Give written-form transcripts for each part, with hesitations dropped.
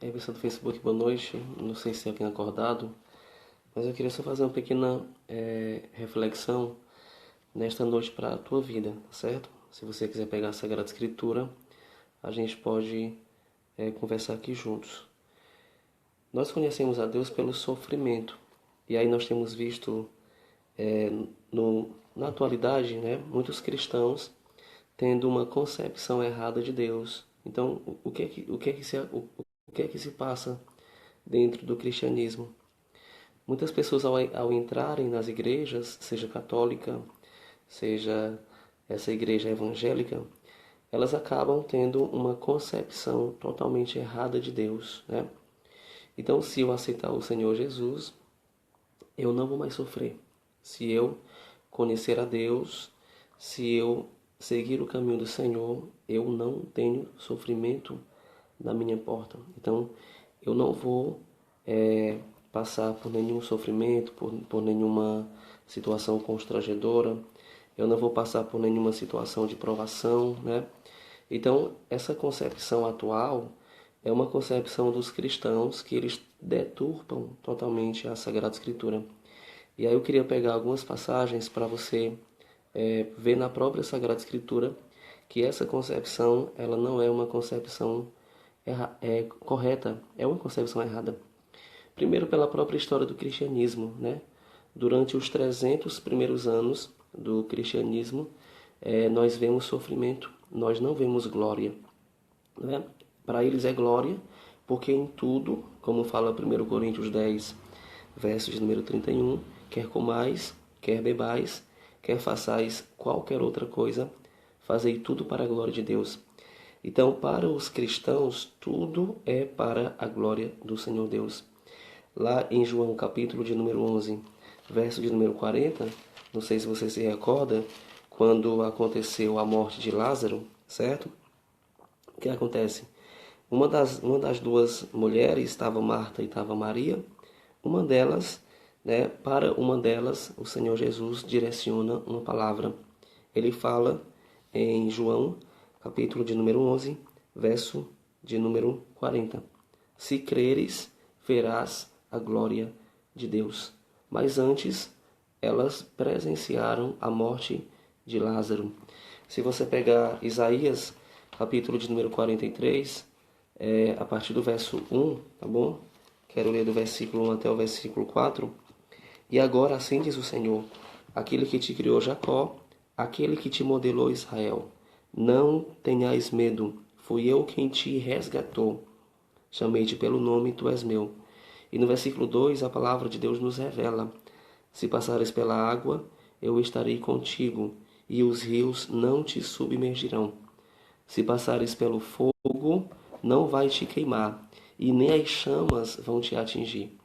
E aí, pessoal do Facebook, boa noite. Não sei se tem alguém acordado, mas eu queria só fazer uma pequena reflexão nesta noite para a tua vida, tá certo? Se você quiser pegar a Sagrada Escritura, a gente pode conversar aqui juntos. Nós conhecemos a Deus pelo sofrimento, e aí nós temos visto é, na atualidade, né, muitos cristãos tendo uma concepção errada de Deus. Então, o que é que se passa dentro do cristianismo? Muitas pessoas, ao entrarem nas igrejas, seja católica, seja essa igreja evangélica, elas acabam tendo uma concepção totalmente errada de Deus, né? Então, se eu aceitar o Senhor Jesus, eu não vou mais sofrer. Se eu conhecer a Deus, se eu seguir o caminho do Senhor, eu não tenho sofrimento na minha porta. Então, eu não vou passar por nenhum sofrimento, por nenhuma situação constrangedora. Eu não vou passar por nenhuma situação de provação, né? Então, essa concepção atual é uma concepção dos cristãos que eles deturpam totalmente a Sagrada Escritura. E aí eu queria pegar algumas passagens para você ver na própria Sagrada Escritura que essa concepção ela não é uma concepção correta, é uma concepção errada. Primeiro pela própria história do cristianismo, né? Durante os 300 primeiros anos do cristianismo, nós vemos sofrimento, nós não vemos glória, né? Para eles é glória, porque em tudo, como fala 1 Coríntios 10, versos de número 31, quer comais, quer bebais, quer façais qualquer outra coisa, fazei tudo para a glória de Deus. Então, para os cristãos, tudo é para a glória do Senhor Deus. Lá em João, capítulo de número 11, verso de número 40, não sei se você se recorda, quando aconteceu a morte de Lázaro, certo? O que acontece? Uma das duas mulheres, estava Marta e estava Maria, uma delas, né, para uma delas, o Senhor Jesus direciona uma palavra. Ele fala em João, capítulo de número 11, verso de número 40. Se creres, verás a glória de Deus. Mas antes, elas presenciaram a morte de Lázaro. Se você pegar Isaías, capítulo de número 43, a partir do verso 1, tá bom? Quero ler do versículo 1 até o versículo 4. E agora assim diz o Senhor, aquele que te criou Jacó, aquele que te modelou Israel. Não tenhais medo, fui eu quem te resgatou. Chamei-te pelo nome, tu és meu. E no versículo 2, a palavra de Deus nos revela, se passares pela água, eu estarei contigo, e os rios não te submergirão. Se passares pelo fogo, não vai te queimar, e nem as chamas vão te atingir.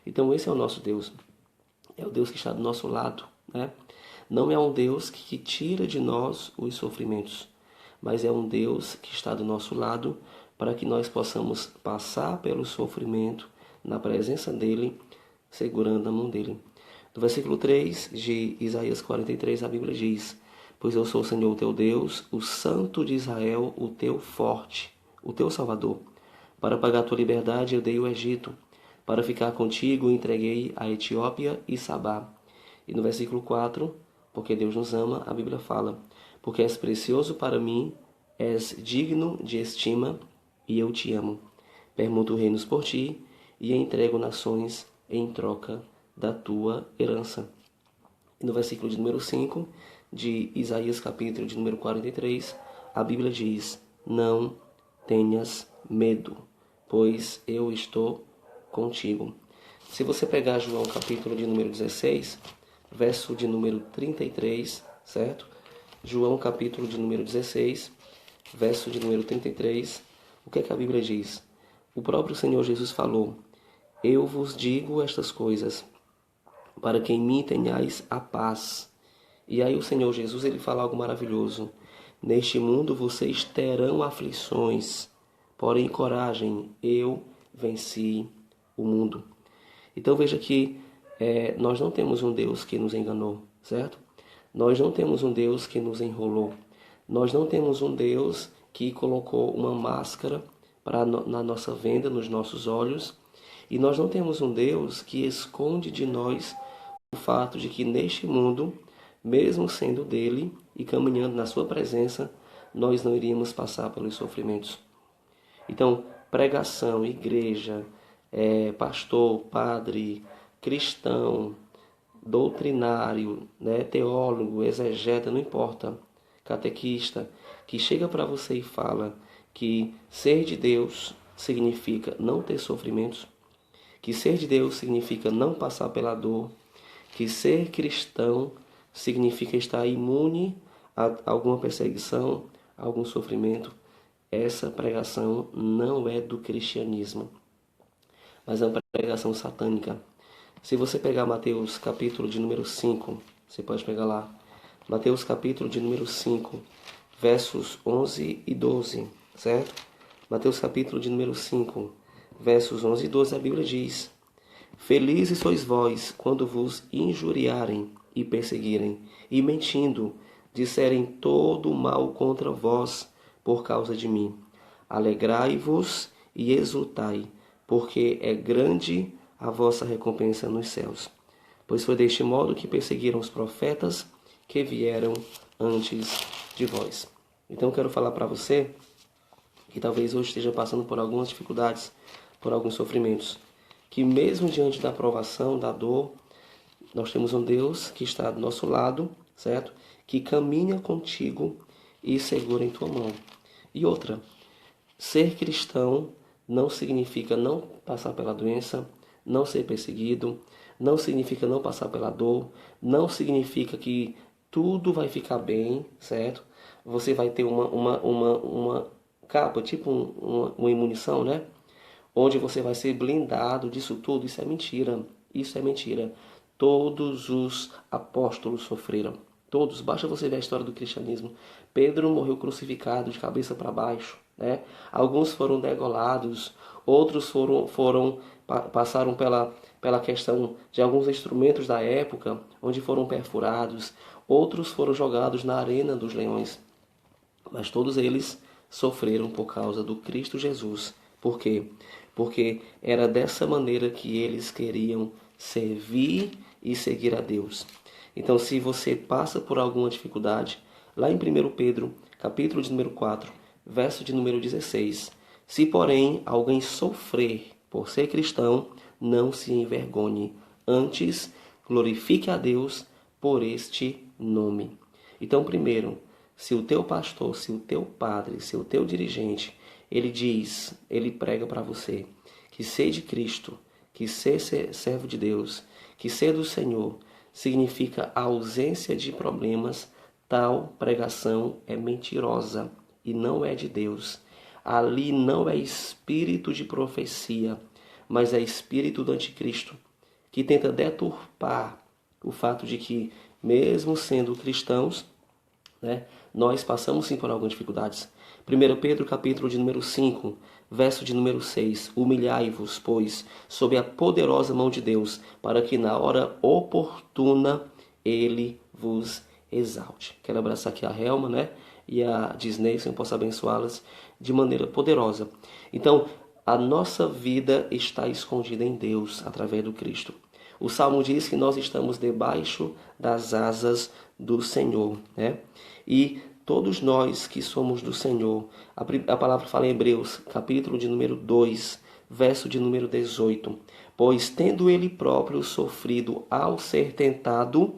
Então esse é o nosso Deus. É o Deus que está do nosso lado, né? Não é um Deus que tira de nós os sofrimentos, mas é um Deus que está do nosso lado para que nós possamos passar pelo sofrimento na presença dele, segurando a mão dele. No versículo 3 de Isaías 43, a Bíblia diz: Pois eu sou o Senhor teu Deus, o Santo de Israel, o teu forte, o teu Salvador. Para pagar a tua liberdade eu dei o Egito, para ficar contigo entreguei a Etiópia e Sabá. E no versículo 4, porque Deus nos ama, a Bíblia fala: Porque és precioso para mim, és digno de estima, e eu te amo. Permuto reinos por ti, e entrego nações em troca da tua herança. E no versículo de número 5 de Isaías, capítulo de número 43, a Bíblia diz: Não tenhas medo, pois eu estou contigo. Se você pegar João, capítulo de número 16, verso de número 33, certo? João, capítulo de número 16, verso de número 33, o que é que a Bíblia diz? O próprio Senhor Jesus falou: Eu vos digo estas coisas, para que em mim tenhais a paz. E aí o Senhor Jesus, ele fala algo maravilhoso. Neste mundo vocês terão aflições, porém coragem, eu venci o mundo. Então veja que nós não temos um Deus que nos enganou, certo? Nós não temos um Deus que nos enrolou. Nós não temos um Deus que colocou uma máscara na nossa venda, nos nossos olhos. E nós não temos um Deus que esconde de nós o fato de que neste mundo, mesmo sendo dele e caminhando na sua presença, nós não iríamos passar pelos sofrimentos. Então, pregação, igreja, pastor, padre, cristão, doutrinário, né, teólogo, exegeta, não importa, catequista, que chega para você e fala que ser de Deus significa não ter sofrimentos, que ser de Deus significa não passar pela dor, que ser cristão significa estar imune a alguma perseguição, a algum sofrimento. Essa pregação não é do cristianismo, mas é uma pregação satânica. Se você pegar Mateus capítulo de número 5, você pode pegar lá, Mateus capítulo de número 5, versos 11 e 12, certo? Mateus capítulo de número 5, versos 11 e 12, a Bíblia diz: Felizes sois vós quando vos injuriarem e perseguirem, e mentindo, disserem todo o mal contra vós por causa de mim. Alegrai-vos e exultai, porque é grande a vossa recompensa nos céus. Pois foi deste modo que perseguiram os profetas que vieram antes de vós. Então eu quero falar para você que talvez hoje esteja passando por algumas dificuldades, por alguns sofrimentos, que mesmo diante da provação, da dor, nós temos um Deus que está do nosso lado, certo? Que caminha contigo e segura em tua mão. E outra, ser cristão não significa não passar pela doença, não ser perseguido, não significa não passar pela dor, não significa que tudo vai ficar bem, certo? Você vai ter uma capa, tipo uma imunição, né? Onde você vai ser blindado disso tudo. Isso é mentira. Isso é mentira. Todos os apóstolos sofreram. Todos. Basta você ver a história do cristianismo. Pedro morreu crucificado de cabeça para baixo, né? Alguns foram degolados. Outros passaram pela questão de alguns instrumentos da época, onde foram perfurados. Outros foram jogados na arena dos leões. Mas todos eles sofreram por causa do Cristo Jesus. Por quê? Porque era dessa maneira que eles queriam servir e seguir a Deus. Então, se você passa por alguma dificuldade, lá em 1 Pedro, capítulo de número 4, verso de número 16, se porém alguém sofrer por ser cristão, não se envergonhe, antes glorifique a Deus por este nome. Então, primeiro, se o teu pastor, se o teu padre, se o teu dirigente, ele prega para você que ser de Cristo, que ser servo de Deus, que ser do Senhor, significa a ausência de problemas, tal pregação é mentirosa e não é de Deus. Ali não é espírito de profecia, mas é espírito do anticristo, que tenta deturpar o fato de que, mesmo sendo cristãos, né, nós passamos sim por algumas dificuldades. 1 Pedro capítulo de número 5, verso de número 6. Humilhai-vos, pois, sob a poderosa mão de Deus, para que na hora oportuna ele vos exalte. Quero abraçar aqui a Helma, né, e a Disney, se eu posso abençoá-las de maneira poderosa. Então, a nossa vida está escondida em Deus, através do Cristo. O Salmo diz que nós estamos debaixo das asas do Senhor, né? E todos nós que somos do Senhor, a palavra fala em Hebreus, capítulo de número 2, verso de número 18. Pois tendo ele próprio sofrido ao ser tentado,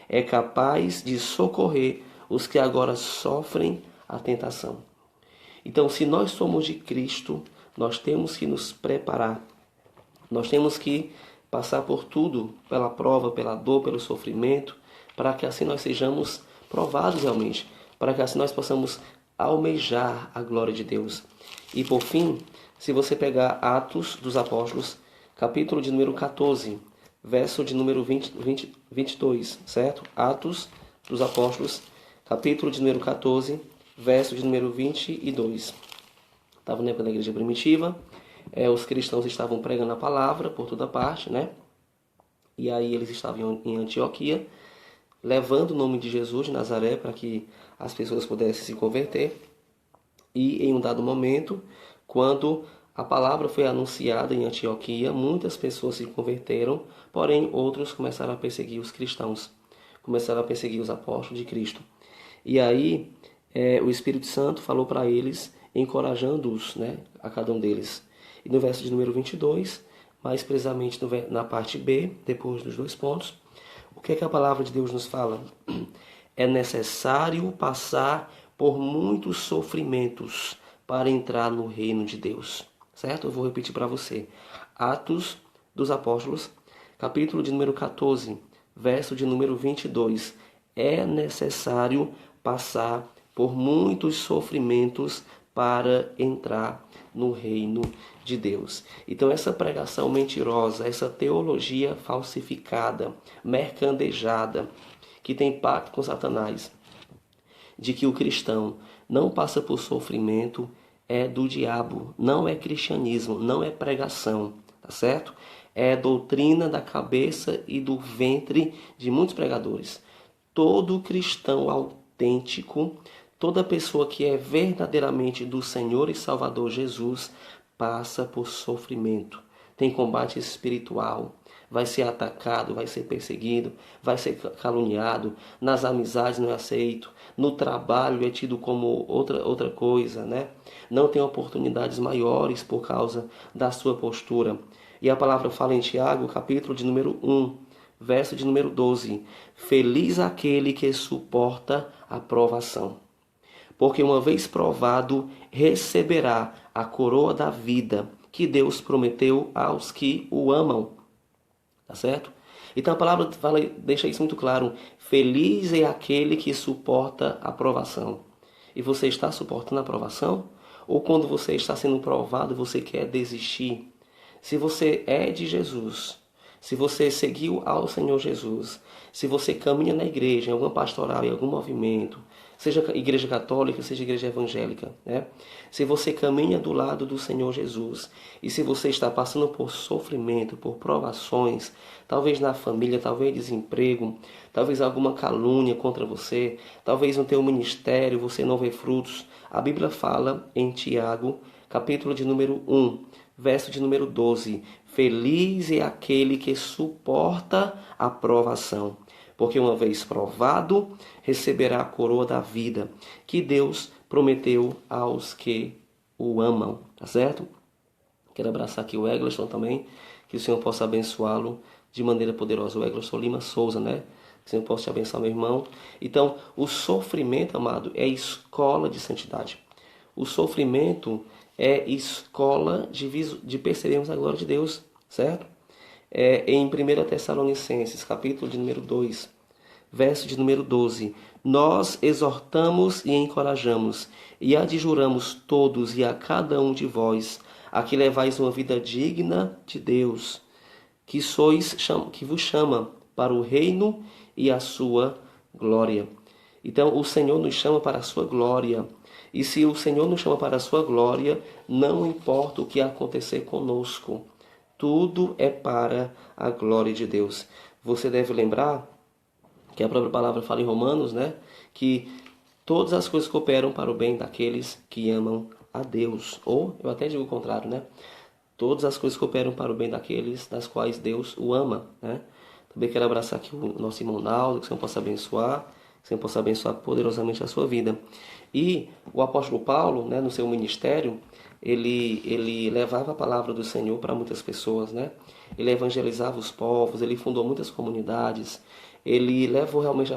é capaz de socorrer os que agora sofrem a tentação. Então, se nós somos de Cristo, nós temos que nos preparar. Nós temos que passar por tudo, pela prova, pela dor, pelo sofrimento, para que assim nós sejamos provados realmente, para que assim nós possamos almejar a glória de Deus. E por fim, se você pegar Atos dos Apóstolos, capítulo de número 14, verso de número 22, certo? Atos dos Apóstolos, capítulo de número 14, verso de número 22. Estava na época da igreja primitiva, os cristãos estavam pregando a palavra por toda parte, né? E aí eles estavam em Antioquia, levando o nome de Jesus de Nazaré para que as pessoas pudessem se converter. E em um dado momento, Quando a palavra foi anunciada em Antioquia, muitas pessoas se converteram, porém outros começaram a perseguir os cristãos, começaram a perseguir os apóstolos de Cristo. E aí o Espírito Santo falou para eles, encorajando-os, né, a cada um deles. E no verso de número 22, mais precisamente na parte B, depois dos 2 pontos, o que é que a palavra de Deus nos fala? É necessário passar por muitos sofrimentos para entrar no reino de Deus. Certo? Eu vou repetir para você. Atos dos Apóstolos, capítulo de número 14, verso de número 22. É necessário passar por muitos sofrimentos para entrar no reino de Deus. Então essa pregação mentirosa, essa teologia falsificada, mercandejada, que tem pacto com Satanás, de que o cristão não passa por sofrimento, é do diabo, não é cristianismo, não é pregação, tá certo? É doutrina da cabeça e do ventre de muitos pregadores. Todo cristão autêntico, toda pessoa que é verdadeiramente do Senhor e Salvador Jesus, passa por sofrimento. Tem combate espiritual, vai ser atacado, vai ser perseguido, vai ser caluniado, nas amizades não é aceito, no trabalho é tido como outra coisa, né? Não tem oportunidades maiores por causa da sua postura. E a palavra fala em Tiago, capítulo de número 1, verso de número 12. Feliz aquele que suporta a provação, porque uma vez provado, receberá a coroa da vida que Deus prometeu aos que o amam. Tá certo? Então a palavra deixa isso muito claro. Feliz é aquele que suporta a provação. E você está suportando a provação? Ou quando você está sendo provado, você quer desistir? Se você é de Jesus, se você seguiu ao Senhor Jesus, se você caminha na igreja, em alguma pastoral, em algum movimento, seja igreja católica, seja igreja evangélica, né? Se você caminha do lado do Senhor Jesus e se você está passando por sofrimento, por provações, talvez na família, talvez desemprego, talvez alguma calúnia contra você, talvez no teu ministério você não vê frutos, a Bíblia fala em Tiago, capítulo de número 1, verso de número 12, feliz é aquele que suporta a provação, porque uma vez provado, receberá a coroa da vida, que Deus prometeu aos que o amam, tá certo? Quero abraçar aqui o Eglerson também, que o Senhor possa abençoá-lo de maneira poderosa. O Eglerson Lima Souza, né? Que o Senhor possa te abençoar, meu irmão. Então, o sofrimento, amado, é escola de santidade. O sofrimento é escola de percebermos a glória de Deus, certo? Em 1 Tessalonicenses, capítulo de número 2, verso de número 12. Nós exortamos e encorajamos e adjuramos todos e a cada um de vós a que levais uma vida digna de Deus, que vos chama para o reino e a sua glória. Então, o Senhor nos chama para a sua glória. E se o Senhor nos chama para a sua glória, não importa o que acontecer conosco, tudo é para a glória de Deus. Você deve lembrar que a própria palavra fala em Romanos, né? Que todas as coisas cooperam para o bem daqueles que amam a Deus. Ou, eu até digo o contrário, né? Todas as coisas cooperam para o bem daqueles das quais Deus o ama, né? Também quero abraçar aqui o nosso irmão Naldo, que o Senhor possa abençoar, que o Senhor possa abençoar poderosamente a sua vida. E o apóstolo Paulo, né, no seu ministério, ele levava a palavra do Senhor para muitas pessoas, né? Ele evangelizava os povos, ele fundou muitas comunidades, ele levou realmente